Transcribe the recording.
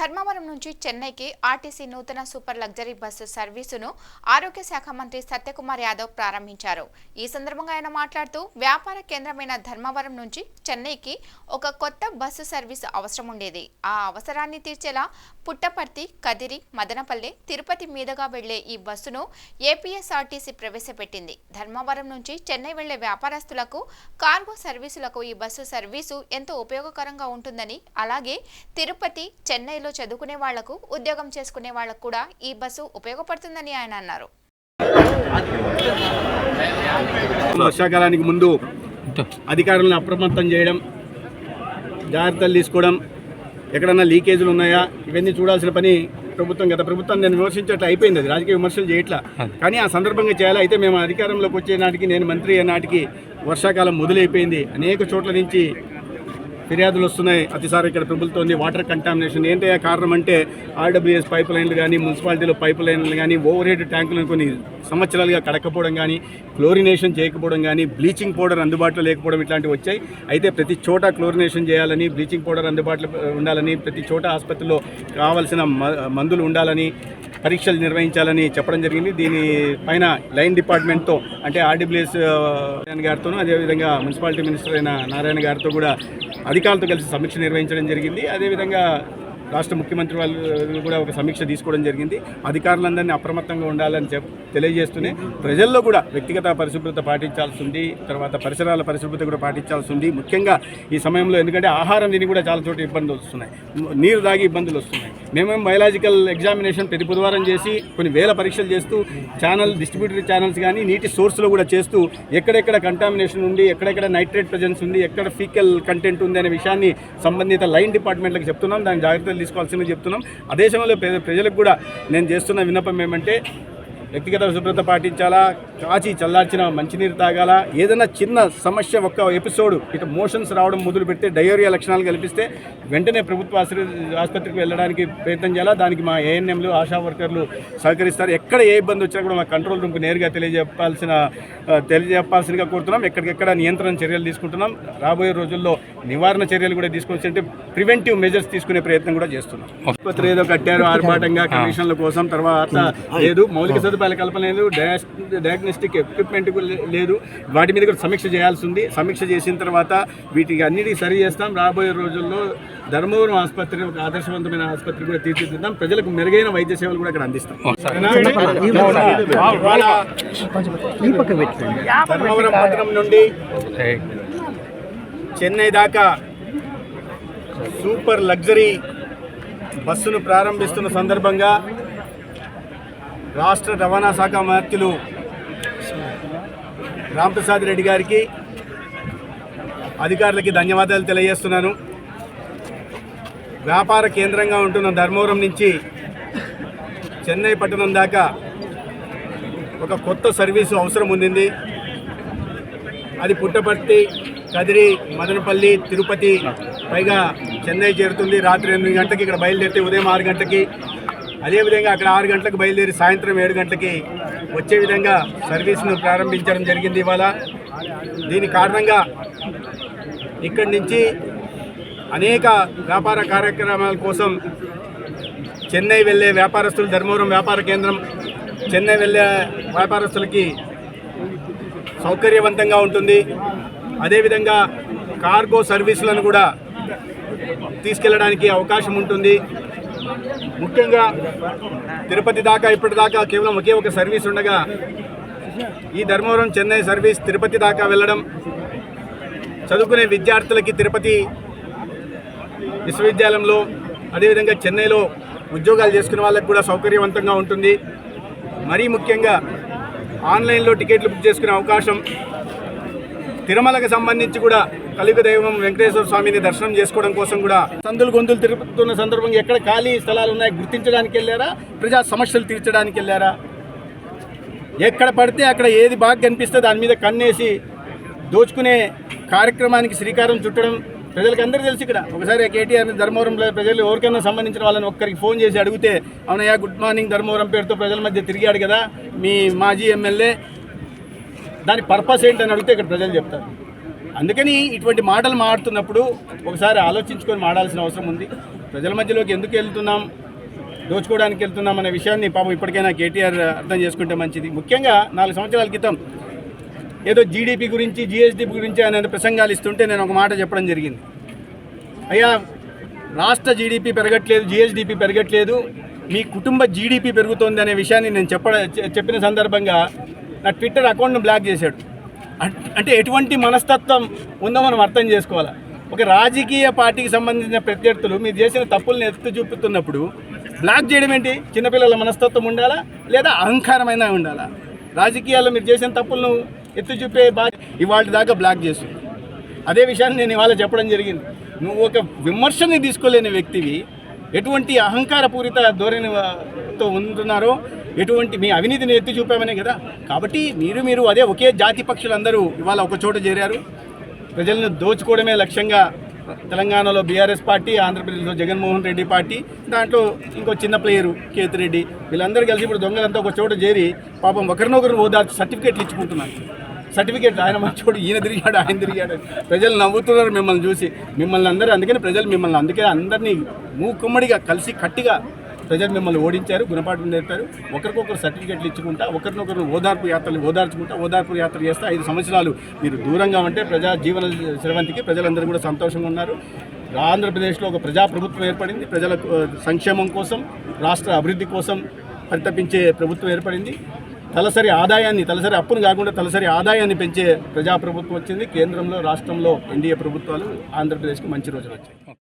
ధర్మవరం నుంచి చెన్నైకి ఆర్టీసీ నూతన సూపర్ లగ్జరీ బస్సు సర్వీసును ఆరోగ్య శాఖ మంత్రి సత్యకుమార్ యాదవ్ ప్రారంభించారు. ఈ సందర్భంగా ఆయన మాట్లాడుతూ వ్యాపార కేంద్రమైన ధర్మవరం నుంచి చెన్నైకి ఒక కొత్త బస్సు సర్వీసు అవసరం ఉండేది. ఆ అవసరాన్ని తీర్చేలా పుట్టపర్తి, కదిరి, మదనపల్లె, తిరుపతి మీదుగా వెళ్లే ఈ బస్సును ఏపీఎస్ఆర్టీసీ ప్రవేశపెట్టింది. ధర్మవరం నుంచి చెన్నై వెళ్లే వ్యాపారస్తులకు, కార్గో సర్వీసులకు ఈ బస్సు సర్వీసు ఎంతో ఉపయోగకరంగా ఉంటుందని, అలాగే తిరుపతి, చెన్నైలో చదువుకునే వాళ్లకు, ఉద్యోగం చేసుకునే వాళ్లకు కూడా ఈ బస్సు ఉపయోగపడుతుందని ఆయన అన్నారు. వర్షాకాలానికి ముందు అధికారులను అప్రమత్తం చేయడం, జాగ్రత్తలు తీసుకోవడం, ఎక్కడన్నా లీకేజీలు ఉన్నాయా ఇవన్నీ చూడాల్సిన పని గత ప్రభుత్వం నేను విమర్శించట్లా అయిపోయింది. అది రాజకీయ విమర్శలు చేయట్లా, కానీ ఆ సందర్భంగా చేయాలి. అయితే మేము అధికారంలోకి వచ్చే నాటికి, నేను మంత్రి అయిన నాటికి వర్షాకాలం మొదలైపోయింది. అనేక చోట్ల నుంచి ఫిర్యాదులు వస్తున్నాయి. అతిసారి ఇక్కడ ప్రభుత్వం వాటర్ కంటామినేషన్ ఏంటంటే కారణం అంటే ఆర్డబ్ల్యూఎస్ పైప్ లైన్లు కానీ, మున్సిపాలిటీలో పైప్ లైన్లు కానీ, ఓవర్ హెడ్ ట్యాంకులను కొన్ని సంవత్సరాలుగా కడకపోవడం కానీ, క్లోరినేషన్ చేయకపోవడం కానీ, బ్లీచింగ్ పౌడర్ అందుబాటులో లేకపోవడం ఇట్లాంటివి వచ్చాయి. అయితే ప్రతి చోట క్లోరినేషన్ చేయాలని, బ్లీచింగ్ పౌడర్ అందుబాటులో ఉండాలని, ప్రతి చోట ఆసుపత్రిలో కావాల్సిన మందులు ఉండాలని, పరీక్షలు నిర్వహించాలని చెప్పడం జరిగింది. దీనిపైన లైన్ డిపార్ట్మెంట్తో అంటే ఆర్డబ్ల్యూఎస్ గారితోనూ, అదేవిధంగా మున్సిపాలిటీ మినిస్టర్ అయిన నారాయణ గారితో కూడా అధికారులతో కలిసి సమీక్ష నిర్వహించడం జరిగింది. అదేవిధంగా రాష్ట్ర ముఖ్యమంత్రి వాళ్ళు కూడా ఒక సమీక్ష తీసుకోవడం జరిగింది. అధికారులందరినీ అప్రమత్తంగా ఉండాలని తెలియజేస్తూనే ప్రజల్లో కూడా వ్యక్తిగత పరిశుభ్రత పాటించాల్సి ఉంది, తర్వాత పరిసరాల పరిశుభ్రత కూడా పాటించాల్సి ఉంది. ముఖ్యంగా ఈ సమయంలో ఎందుకంటే ఆహారం తిని కూడా చాలా చోట్ల ఇబ్బందులు వస్తున్నాయి, నీరు తాగి ఇబ్బందులు వస్తున్నాయి. మేమేం బయలాజికల్ ఎగ్జామినేషన్ ప్రతి బుధవారం చేసి కొన్ని వేల పరీక్షలు చేస్తూ డిస్ట్రిబ్యూటరీ ఛానల్స్ కానీ నీటి సోర్స్లో కూడా చేస్తూ ఎక్కడెక్కడ కంటామినేషన్ ఉంది, ఎక్కడెక్కడ నైట్రేట్ ప్రెజెన్స్ ఉంది, ఎక్కడ ఫీకల్ కంటెంట్ ఉంది అనే విషయాన్ని సంబంధిత లైన్ డిపార్ట్మెంట్లకు చెప్తున్నాం. దాని జాగ్రత్తలు తీసుకోవాల్సిందని చెప్తున్నాం. అదే సమయంలో ప్రజలకు కూడా నేను చేస్తున్న విన్నపం ఏమంటే వ్యక్తిగత శుభ్రత పాటించాలా, కాచి చల్లార్చిన మంచినీరు తాగాల, ఏదైనా చిన్న సమస్య ఒక్క ఎపిసోడ్ ఇటు మోషన్స్ రావడం మొదలు పెడితే డయేరియా లక్షణాలు కల్పిస్తే వెంటనే ప్రభుత్వ ఆసుపత్రికి వెళ్ళడానికి ప్రయత్నం చేయాలా. దానికి మా ఏఎన్ఎంలు, ఆశా వర్కర్లు సహకరిస్తారు. ఎక్కడ ఏ ఇబ్బంది వచ్చినా కూడా మా కంట్రోల్ రూమ్కి నేరుగా తెలియజెప్పాల్సిందిగా కోరుతున్నాం. ఎక్కడికెక్కడ నియంత్రణ చర్యలు తీసుకుంటున్నాం. రాబోయే రోజుల్లో నివారణ చర్యలు కూడా తీసుకొచ్చి అంటే ప్రివెంటివ్ మెజర్స్ తీసుకునే ప్రయత్నం కూడా చేస్తున్నాం. ఆసుపత్రి ఏదో కట్టారు ఆర్భాటంగా కమిషన్ల కోసం, తర్వాత లేదు మౌలిక సదుపాయాల కల్పన లేదు, డయాగ్నోస్టిక్ ఎక్విప్మెంట్ లేదు. వాటి మీద కూడా సమీక్ష చేయాల్సి ఉంది. సమీక్ష చేసిన తర్వాత వీటికి అన్నిటికీ సరి చేస్తాం. రాబోయే రోజుల్లో ధర్మవరం ఆసుపత్రి ఒక ఆదర్శవంతమైన ఆసుపత్రి కూడా తీర్చిదిద్దాం. ప్రజలకు మెరుగైన వైద్య సేవలు కూడా అక్కడ అందిస్తాం. ధర్మవరం పట్టణం నుండి చెన్నై దాకా సూపర్ లగ్జరీ బస్సును ప్రారంభిస్తున్న సందర్భంగా రాష్ట్ర రవాణా శాఖ మంత్రులు రాంప్రసాద్ రెడ్డి గారికి, అధికారులకి ధన్యవాదాలు తెలియజేస్తున్నాను. వ్యాపార కేంద్రంగా ఉంటున్న ధర్మవరం నుంచి చెన్నై పట్టణం దాకా ఒక కొత్త సర్వీసు అవసరం ఉంది. అది పుట్టపర్తి, కదిరి, మదనపల్లి, తిరుపతి, పైగా చెన్నై చేరుతుంది. రాత్రి 8 గంటలకి ఇక్కడ బయలుదేరితే ఉదయం 6 గంటలకి, అదేవిధంగా అక్కడ 6 గంటలకు బయలుదేరి సాయంత్రం 7 గంటలకి వచ్చే విధంగా సర్వీస్ను ప్రారంభించడం జరిగింది ఇవాళ. దీని కారణంగా ఇక్కడి నుంచి అనేక వ్యాపార కార్యక్రమాల కోసం చెన్నై వెళ్ళే వ్యాపారస్తులు, ధర్మవరం వ్యాపార కేంద్రం చెన్నై వెళ్ళే వ్యాపారస్తులకి సౌకర్యవంతంగా ఉంటుంది. అదేవిధంగా కార్గో సర్వీసులను కూడా తీసుకెళ్ళడానికి అవకాశం ఉంటుంది. ముఖ్యంగా తిరుపతి దాకా ఇప్పటిదాకా కేవలం ఒకే ఒక సర్వీస్ ఉండగా ఈ ధర్మవరం చెన్నై సర్వీస్ తిరుపతి దాకా వెళ్ళడం చదువుకునే విద్యార్థులకి తిరుపతి విశ్వవిద్యాలయంలో, అదేవిధంగా చెన్నైలో ఉద్యోగాలు చేసుకునే వాళ్ళకి కూడా సౌకర్యవంతంగా ఉంటుంది. మరీ ముఖ్యంగా ఆన్లైన్లో టికెట్లు బుక్ చేసుకునే అవకాశం, తిరుమలకు సంబంధించి కూడా కలియుగ దైవం వెంకటేశ్వర స్వామిని దర్శనం చేసుకోవడం కోసం కూడా సందులు గొంతులు తిరుగుతున్న సందర్భంగా ఎక్కడ ఖాళీ స్థలాలు ఉన్నాయి గుర్తించడానికి వెళ్ళారా, ప్రజా సమస్యలు తీర్చడానికి వెళ్ళారా? ఎక్కడ పడితే అక్కడ ఏది బాగా కనిపిస్తే దాని మీద కన్నేసి దోచుకునే కార్యక్రమానికి శ్రీకారం చుట్టడం ప్రజలకు అందరూ తెలుసు. ఇక్కడ ఒకసారి కేటీఆర్ ధర్మవరంలో ప్రజలు ఎవరికైనా సంబంధించిన వాళ్ళని ఒక్కరికి ఫోన్ చేసి అడిగితే, అవునయ్యా గుడ్ మార్నింగ్ ధర్మవరం పేరుతో ప్రజల మధ్య తిరిగాడు కదా మీ మాజీ ఎమ్మెల్యే, దాని పర్పస్ ఏంటని అడిగితే ఇక్కడ ప్రజలు చెప్తారు. అందుకని ఇటువంటి మాటలు మాట్లాడుతున్నప్పుడు ఒకసారి ఆలోచించుకొని మాట్లాడాల్సిన అవసరం ఉంది. ప్రజల మధ్యలోకి ఎందుకు వెళ్తున్నాం, దోచుకోవడానికి వెళ్తున్నాం అనే విషయాన్ని పాపం ఇప్పటికైనా కేటీఆర్ అర్థం చేసుకుంటే మంచిది. ముఖ్యంగా 4 సంవత్సరాల క్రితం ఏదో జీడిపి గురించి, జిఎస్డిపి గురించి ఆయన ప్రసంగాలు ఇస్తుంటే నేను ఒక మాట చెప్పడం జరిగింది. అయ్యా, రాష్ట్ర జీడిపి పెరగట్లేదు, జిఎస్డిపి పెరగట్లేదు, మీ కుటుంబ జీడిపి పెరుగుతోంది అనే విషయాన్ని నేను చెప్పిన సందర్భంగా నా ట్విట్టర్ అకౌంట్ను బ్లాక్ చేశాడు. అంటే ఎటువంటి మనస్తత్వం ఉందో మనం అర్థం చేసుకోవాలి. ఒక రాజకీయ పార్టీకి సంబంధించిన ప్రత్యర్థులు మీరు చేసిన తప్పులను ఎత్తి చూపుతున్నప్పుడు బ్లాక్ చేయడం ఏంటి? చిన్నపిల్లల మనస్తత్వం ఉండాలా లేదా అహంకారమైన ఉండాలా? రాజకీయాల్లో మీరు చేసిన తప్పులను ఎత్తి చూపే ఇవాళ దాకా బ్లాక్ చేస్తుంది. అదే విషయాన్ని నేను ఇవాళ చెప్పడం జరిగింది. నువ్వు ఒక విమర్శని తీసుకోలేని వ్యక్తివి, ఎటువంటి అహంకారపూరిత ధోరణితో ఉంటున్నారో, ఎటువంటి మీ అవినీతిని ఎత్తి చూపామనే కదా. కాబట్టి మీరు అదే ఒకే జాతి పక్షులందరూ ఇవాళ ఒక చోట చేరారు. ప్రజలను దోచుకోవడమే లక్ష్యంగా తెలంగాణలో బీఆర్ఎస్ పార్టీ, ఆంధ్రప్రదేశ్లో జగన్మోహన్ రెడ్డి పార్టీ, దాంట్లో ఇంకో చిన్న ప్లేయరు కేతిరెడ్డి, వీళ్ళందరూ కలిసి ఇప్పుడు దొంగలంతా ఒక చోట చేరి పాపం ఒకరినొకరు ఓదార్చి సర్టిఫికేట్లు ఇచ్చుకుంటున్నారు. సర్టిఫికేట్ ఆయన మంచోడు, ఈయన తిరిగాడు, ఆయన తిరిగాడు. ప్రజలు నవ్వుతున్నారు మిమ్మల్ని చూసి. మిమ్మల్ని అందరూ అందుకని ప్రజలు మిమ్మల్ని అందరినీ మూకుమ్మడిగా కలిసి కట్టిగా ప్రజలు మిమ్మల్ని ఓడించారు, గుణపాఠం నేర్పారు. ఒకరికొకరు సర్టిఫికేట్లు ఇచ్చుకుంటా, ఒకరినొకరు ఓదార్పు యాత్ర చేస్తే 5 సంవత్సరాలు మీరు దూరంగా ఉంటే ప్రజా జీవన స్రవంతికి ప్రజలందరూ కూడా సంతోషంగా ఉన్నారు. ఆంధ్రప్రదేశ్లో ఒక ప్రజాప్రభుత్వం ఏర్పడింది. ప్రజల సంక్షేమం కోసం, రాష్ట్ర అభివృద్ధి కోసం పరితపించే ప్రభుత్వం ఏర్పడింది. తలసరి అప్పును కాకుండా తలసరి ఆదాయాన్ని పెంచే ప్రజాప్రభుత్వం వచ్చింది. కేంద్రంలో, రాష్ట్రంలో ఎన్డీఏ ప్రభుత్వాలు. ఆంధ్రప్రదేశ్కి మంచి రోజులు వచ్చాయి.